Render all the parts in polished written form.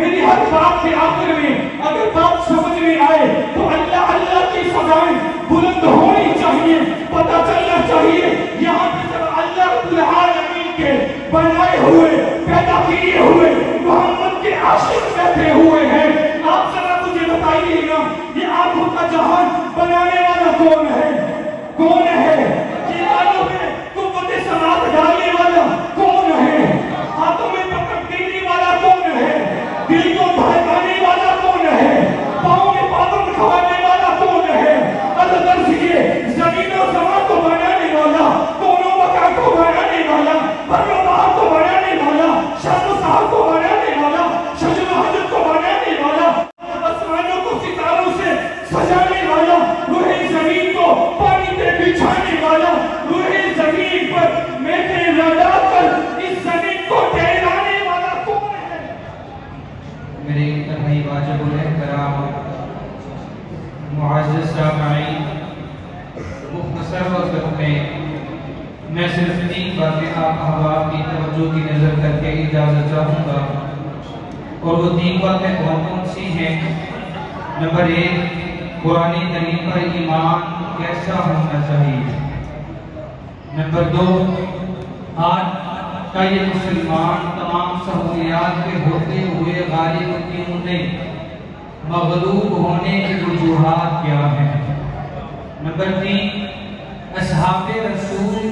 میری ہر بات کے آخر میں اگر بات سمجھ میں آئے تو اللہ اللہ کی سزائیں بلند ہونی چاہیے، پتہ چلنا چاہیے یہاں پہ جب اللہ رب العالمین کے بنائے ہوئے پیدا کیے ہوئے محمد کے عاشق بیٹھے ہوئے ہیں، آپ ذرا مجھے بتائیے گا یہ آنکھوں کا جہان بنانے والا کون ہے؟ کون ہے؟ یہ آنکھوں میں قوت سماعت ڈالنے والا کون ہے؟ ہاتھوں میں پکڑ دینے والا کون ہے؟ دل کو بہکانے والا کون ہے؟ پاؤں میں پابند کھوانے والا کون ہے؟ اللہ یہ زمین و زمان کو بنانے والا، کونوں مکان کو بنانے والا، بر و بحر کو بنانے والا، شب و سحر کو بنانے والا، شجر و حجر کو بنانے والا، آسمانوں کو ستاروں سے سجانے والا، روح زمین کو پانی پہ بچھانے والا، روح زمین پر میٹھے لگا کر اس زمین کو ٹہرانے والا کون ہے؟ میرے بھائی واجب الحترام معزز سامعین، مختصر وقت میں صرف 3 باتیں آپ احباب کی توجہ کی نظر کر کے اجازت چاہوں گا، اور وہ 3 باتیں کون سی ہیں؟ نمبر 1، قرآن کریم پر ایمان کیسا ہونا چاہیے؟ نمبر 2، آج کا یہ مسلمان تمام سہولیات کے ہوتے ہوئے غالب کیوں نہیں؟ مغلوب ہونے کی وجوہات کیا ہیں؟ نمبر 3، اصحاب رسول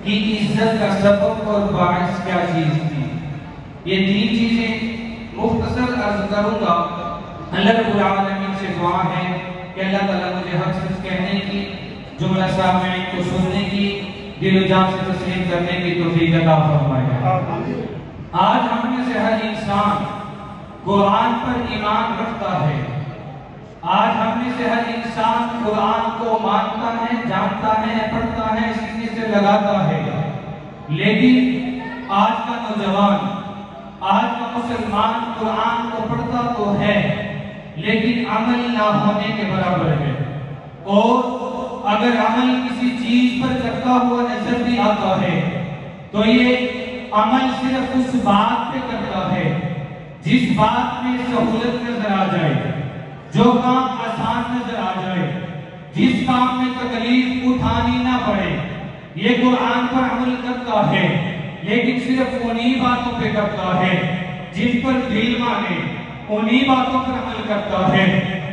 کی عزت کا سبب اور باعث کیا چیز تھی؟ یہ 3 چیزیں مختصر عرض کروں گا۔ اللہ رب العالمین سے دعا ہے کہ اللہ تعالیٰ مجھے حق صرف کہنے کی، جملہ سامعین کو سننے کی، دل و جان سے تسلیم کرنے کی توفیق عطا فرمائے۔ آج ہم میں سے ہر انسان قرآن پر ایمان رکھتا ہے، آج ہم میں سے ہر انسان قرآن کو مانتا ہے، جانتا ہے، پڑھتا ہے، سینے سے لگاتا ہے، لیکن آج کا نوجوان، آج کا مسلمان قرآن کو پڑھتا تو ہے لیکن عمل نہ ہونے کے برابر ہے، اور اگر عمل کسی چیز پر کرتا ہوا نظر بھی آتا ہے تو یہ عمل صرف اس بات پہ کرتا ہے جس بات میں سہولت نظر آ جائے، جو کام آسان نظر آ جائے، جس کام میں تکلیف اٹھانی نہ پڑے، یہ قرآن پر عمل کرتا ہے لیکن صرف انہی باتوں پہ کرتا ہے جن پر دل مانے، انہی باتوں پر عمل کرتا ہے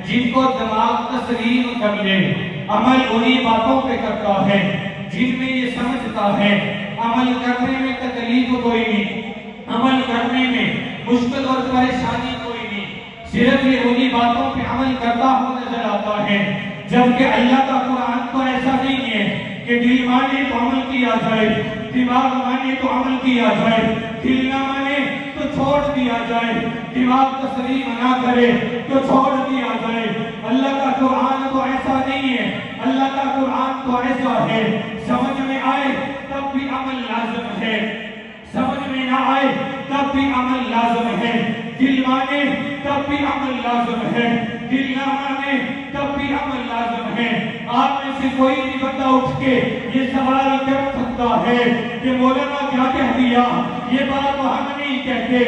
جن کو دماغ تسلیم کر لے، عمل انہی باتوں پہ کرتا ہے جن میں یہ سمجھتا ہے عمل کرنے میں تکلیف کوئی نہیں، عمل کرنے میں مشکل اور پریشانی کوئی نہیں، صرف یہ انہی باتوں پہ عمل کرتا ہوا نظر آتا ہے، جبکہ اللہ کا قرآن تو ایسا نہیں ہے کہ دل مانے تو عمل کیا جائے، دماغ مانے تو عمل کیا جائے، دل نہ مانے تو چھوڑ دیا جائے، دماغ تسلیم نہ کرے تو چھوڑ دیا جائے۔ اللہ کا قرآن تو ایسا نہیں ہے، اللہ کا قرآن تو ایسا ہے سمجھ میں آئے تب بھی عمل لازم ہے، سمجھ میں نہ آئے تب بھی عمل لازم ہے، دل مانے تب بھی عمل لازم ہے، دل نہ مانے تب بھی عمل لازم ہے۔ آپ میں سے کوئی بھی بندہ اٹھ کے یہ سوال کر سکتا ہے کہ مولانا کیا کہہ دیا، یہ بات تو ہم نہیں کہتے،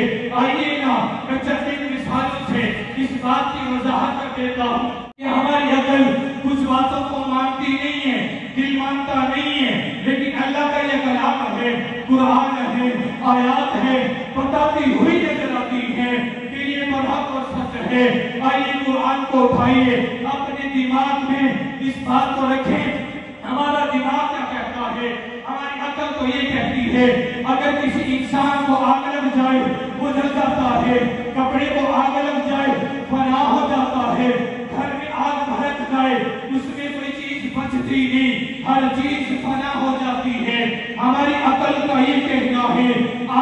آئیے نا میں چند مثالوں سے اس بات کی وضاحت کر دیتا ہوں کہ ہماری عقل کچھ باتوں کو مانتی نہیں ہے، دل مانتا نہیں ہے، لیکن اللہ کا یہ کلام ہے، قرآن ہے، آیات ہے، بتاتی ہوئی نظر آتی ہے کہ یہ برحق اور سچ ہے۔ آئیے قرآن کو اٹھائیے، اپنے دماغ میں اس بات کو رکھیں، ہمارا دماغ کیا کہتا ہے، ہماری عقل تو یہ کہتی ہے اگر کسی انسان کو آگ لگ جائے وہ جل جاتا ہے، کپڑے کو آگ لگ جائے فنا ہو جاتا ہے، گھر میں آگ بھڑک جائے اس میں کوئی چیز بچتی نہیں، ہر چیز فنا ہو جاتی ہے۔ ہماری عقل کا یہ کہنا ہے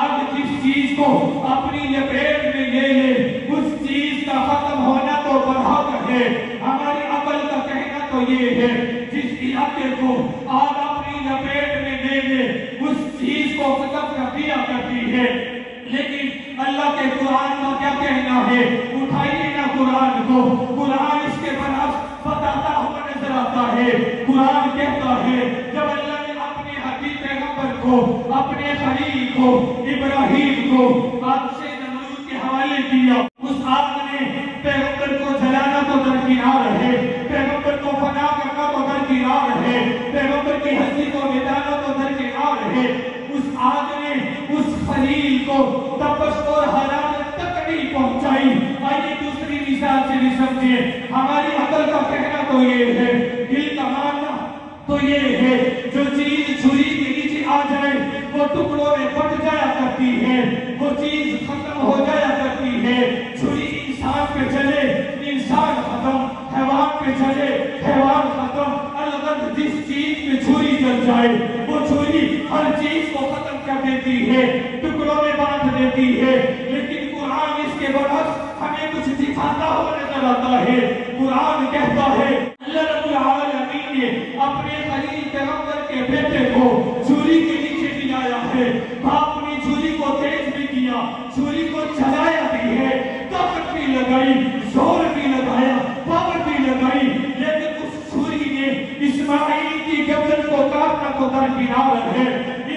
آگ جس چیز کو اپنی لپیٹ میں لے لے اس چیز کا ختم ہونا تو برحق ہے۔ ہماری عقل کا کہنا تو یہ ہے جس علاقے کو آگ اپنی لپیٹ میں لے لے اس چیز کو ختم کر دیا کرتی ہے، لیکن اللہ کے قرآن کا کیا کہنا ہے؟ اٹھائیے نا قرآن کو، قرآن اس کے برعکس بتاتا ہوا نظر آتا ہے۔ قرآن کہتا ہے جب اللہ نے اپنے حبیب پیغمبر کو، اپنے خلیل کو، ابراہیم کو آگ سے نمرود کے حوالے نے کیا، اس آگ نے پیغمبر کو جلانا تو درکنار ہے، پیغمبر کو فنا کرنا تو درکنار ہے، پیغمبر کی ہستی کو مٹانا تو درکنار ہے، اس آگ نے اس خلیل کو تپش اور حرارت تک نہیں پہنچائی۔ آئیے دوسری مثال سے بھی سمجھے، ہماری عقل کا کہنا تو یہ ہے، دل کا ماننا تو یہ ہے، جو چیز چھری کے نیچے آ جائے وہ ٹکڑوں میں پھٹ جایا کرتی ہے، وہ چیز ختم ہو جایا کرتی ہے۔ چھری انسان پہ چلے انسان ختم، حیوان پہ چلے حیوان ختم، الغرض جس چیز پہ چھری چل جائے وہ چھری ہر چیز کو ختم کر دیتی ہے، ٹکڑوں میں بانٹ دیتی ہے۔ لیکن قرآن اس کے برعکس ہمیں کچھ دکھاتا ہوا نظر آتا ہے۔ قرآن کہتا ہے اللہ رب العالمین نے اپنے خلیل پیغمبر کے بیٹے کو چھری کے نیچے بھی لایا ہے، باپ نے چھری کو تیز بھی کیا، چھری کو چلایا بھی ہے، طاقت بھی لگائی، زور بھی لگایا، پاور بھی لگائی، لیکن اس چھری نے اسماعیل کی گردن کو کاٹنا تو درکنار ہے،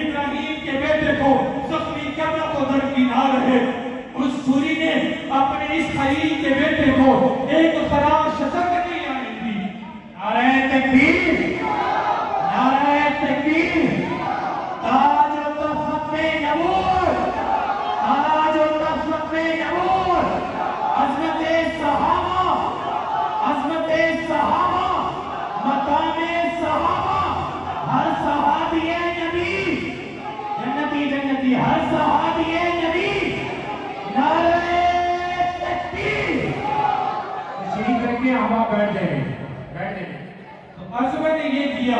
ابراہیم کے بیٹے کو زخمی کرنا تو درکنار ہے، اس چھری نے اپنے اس خلیل کے بیٹے کو ایک خراش تک نہیں آنے دی۔ نعرہ تکبیر، نعرہ تکبیر، تاج و تخت میں نور، تاج و تخت میں نور، عظمت صحابہ، عظمت صحابہ، مقام صحابہ، ہر صحابی نبی، جنتی جنتی، ہر صحابی نبی، نعرہ تکبیر۔ تشریف رکھیں، ہوا بیٹھ جائیں، بیٹھ جائیں۔ عظمت نے یہ کیا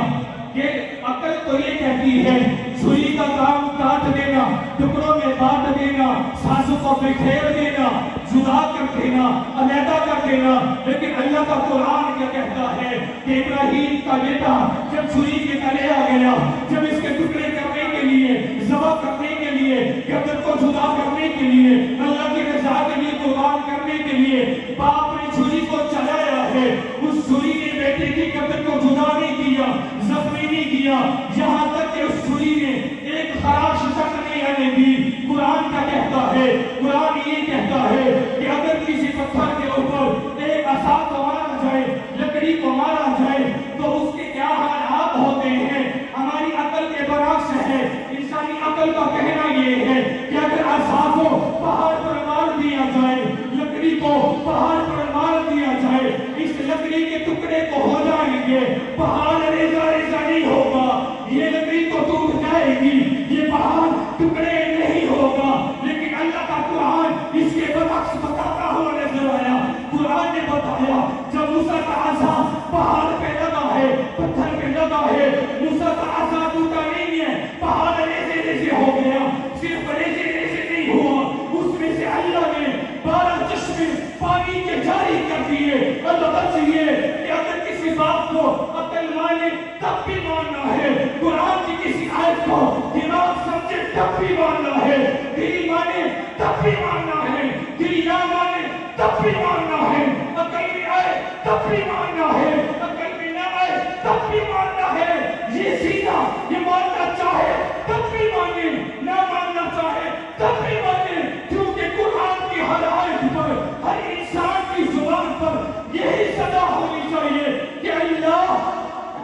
کہ عقل تو یہ کہتی ہے چھری کا کام کاٹ دینا، ٹکڑوں میں بانٹ دینا، سانسوں کو بکھیر دینا، جدا کر دینا، علیحدہ کر دینا، لیکن اللہ کا قرآن کیا کہتا ہے کہ ابراہیم کا بیٹا جب چھری کے تلے آ گیا، جب اس کے ٹکڑے کرنے کے لیے، ذبح کرنے کے لیے، گردن کو جدا کرنے کے لیے، اللہ کی رضا کے لیے قربان کرنے کے لیے باپ نے چھری کو چلایا ہے، اس چھری نے بیٹے کی گردن کو جدا نہیں کیا، زخمی نہیں کیا، یہاں تک کہ اس چھری نے ایک خراش تک نہیں آنے دی۔ قرآن کا کہتا ہے، قرآن یہ کہتا ہے کہ اگر کسی پتھر کے اوپر ایک عصا کو مارا جائے، لکڑی کو مارا جائے تو اس کے کیا حالات ہوتے ہیں، ہماری عقل کے برعکس ہے۔ انسانی عقل کا کہنا یہ ہے کہ اگر عصا کو پہاڑ پر مار دیا جائے، لکڑی کو پہاڑ پر مار دیا جائے، اس لکڑی کے ٹکڑے کو ہو جائیں گے، پہاڑ ریزہ ریزہ نہیں ہوگا، یہ لکڑی تو ٹوٹ جائے گی، یہ پہاڑ ٹکڑے نہیں ہوگا۔ لیکن اللہ کا قرآن اس کے برعکس بتاتا ہوا نظر آیا۔ قرآن نے بتایا جب موسیٰ کا عصا پہاڑ پہ لگا ہے، پتھر پہ لگا ہے، موسیٰ کا عصا ٹوٹا نہیں ہے، پہاڑ ریزے ریزے ہو گیا، صرف ریزے ریزے نہیں ہوا، اس میں سے اللہ نے 12 چشمے پانی کے جاری کر دیے۔ اللہ چاہیے کہ اگر کسی بات کو عقل مانے تب بھی ماننا ہے، قرآن کی کسی آیت کو دماغ سمجھے تب بھی ماننا ہے، دل مانے تب بھی ماننا ہے، دل نہ مانے تب بھی ماننا ہے، عقل میں آئے تب بھی ماننا ہے، عقل میں نہ آئے تب بھی ماننا ہے۔ یہ سیدھا یہ ماننا چاہے تب بھی مانے، نہ ماننا چاہے تب بھی مانے، کیونکہ قرآن کی ہر آیت پر، ہر انسان کی زبان پر یہی صدا ہونی چاہیے کہ اللہ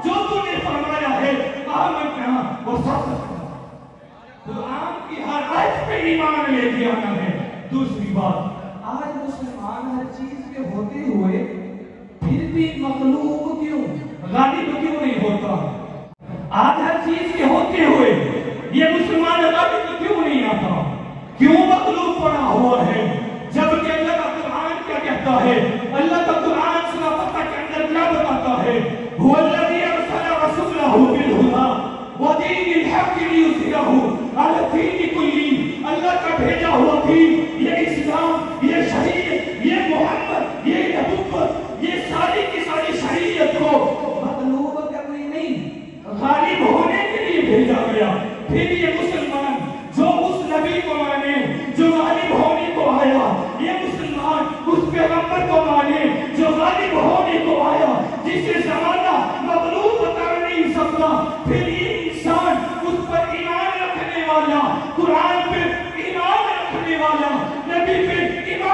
جو تو نے فرمایا ہے آمنا و صدقنا۔ قرآن کی ہر آیت پہ ایمان لے کے آنا ہے۔ دوسری بات، آج مسلمان ہر چیز کے ہوتے ہوئے پھر بھی مغلوب کیوں، غالب کیوں نہیں ہوتا؟ آج ہر چیز کے ہوتے ہوئے یہ مسلمان غالب کیوں نہیں آتا؟ کیوں مغلوب پڑا ہوا ہے؟ جبکہ اللہ کا قرآن کیا کہتا ہے؟ اللہ کا قرآن سورہ فتح کے اندر کیا بتاتا ہے؟ هو الذي ارسل رسوله بالهدى ودين الحق ليظهره على الدين كله۔ اللہ کا بھیجا ہوا دین، یہ اسلام، یہ شریعت، یہ محمد، یہ نبوت، یہ ساری کی ساری شریعت کو مغلوب کرنے نہیں، غالب ہونے کے لیے بھیجا گیا۔ پھر یہ مسلمان جو اس نبی کو مانے جو غالب ہونے کو آیا، یہ مسلمان اس پیغمبر کو مانے جو غالب ہونے کو آیا، جسے زمانہ مغلوب کر نہیں سکتا، پھر یہ انسان اس پر ایمان رکھنے والا، قرآن پہ ایمان رکھنے والا، نبی پہ ایمان